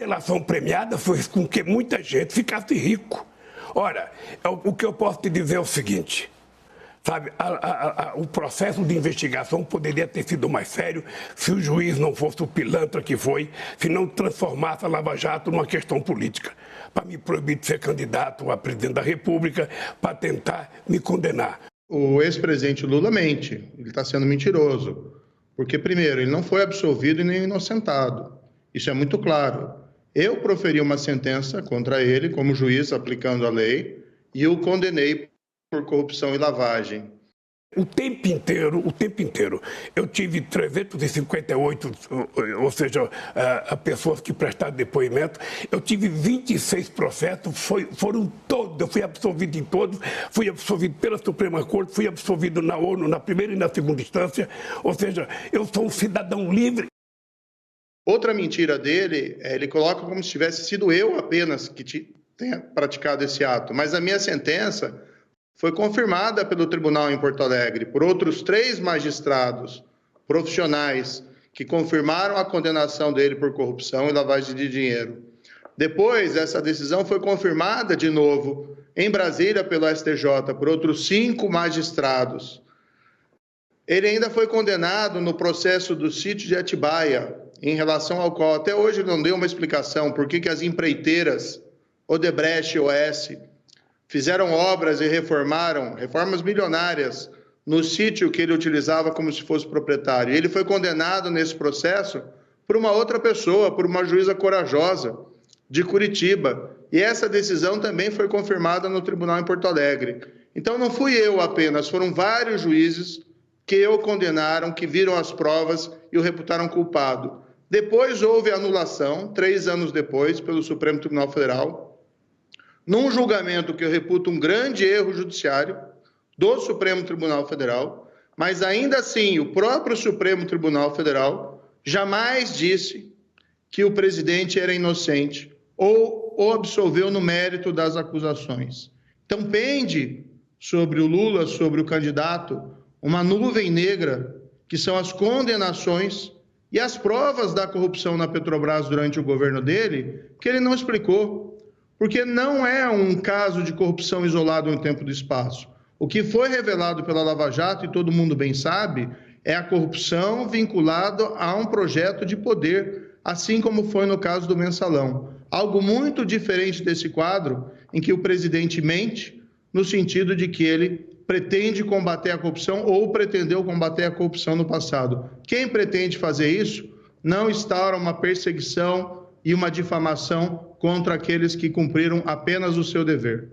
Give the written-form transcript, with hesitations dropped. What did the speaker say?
A delação premiada fez com que muita gente ficasse rico. Ora, o que eu posso te dizer é o seguinte, sabe, o processo de investigação poderia ter sido mais sério se o juiz não fosse o pilantra que foi, se não transformasse a Lava Jato numa questão política, para me proibir de ser candidato a presidente da República, para tentar me condenar. O ex-presidente Lula mente, ele está sendo mentiroso, porque, primeiro, ele não foi absolvido e nem inocentado, isso é muito claro. Eu proferi uma sentença contra ele, como juiz, aplicando a lei, e o condenei por corrupção e lavagem. O tempo inteiro, eu tive 358, ou seja, pessoas que prestaram depoimento, eu tive 26 processos, foram todos, eu fui absolvido em todos, fui absolvido pela Suprema Corte, fui absolvido na ONU, na primeira e na segunda instância, ou seja, eu sou um cidadão livre. Outra mentira dele, ele coloca como se tivesse sido eu apenas que tenha praticado esse ato, mas a minha sentença foi confirmada pelo tribunal em Porto Alegre por outros 3 magistrados profissionais que confirmaram a condenação dele por corrupção e lavagem de dinheiro. Depois, essa decisão foi confirmada de novo em Brasília pelo STJ por outros 5 magistrados. Ele ainda foi condenado no processo do sítio de Atibaia, em relação ao qual até hoje não deu uma explicação por que as empreiteiras Odebrecht e OS fizeram obras e reformas milionárias no sítio que ele utilizava como se fosse proprietário. Ele foi condenado nesse processo por uma outra pessoa, por uma juíza corajosa de Curitiba. E essa decisão também foi confirmada no tribunal em Porto Alegre. Então não fui eu apenas, foram vários juízes que o condenaram, que viram as provas e o reputaram culpado. Depois houve anulação, 3 anos depois, pelo Supremo Tribunal Federal, num julgamento que eu reputo um grande erro judiciário do Supremo Tribunal Federal, mas ainda assim o próprio Supremo Tribunal Federal jamais disse que o presidente era inocente ou o absolveu no mérito das acusações. Então pende sobre o Lula, sobre o candidato, uma nuvem negra que são as condenações e as provas da corrupção na Petrobras durante o governo dele, que ele não explicou. Porque não é um caso de corrupção isolado no tempo e do espaço. O que foi revelado pela Lava Jato, e todo mundo bem sabe, é a corrupção vinculada a um projeto de poder, assim como foi no caso do Mensalão. Algo muito diferente desse quadro, em que o presidente mente, no sentido de que ele pretende combater a corrupção ou pretendeu combater a corrupção no passado. Quem pretende fazer isso não instaura uma perseguição e uma difamação contra aqueles que cumpriram apenas o seu dever.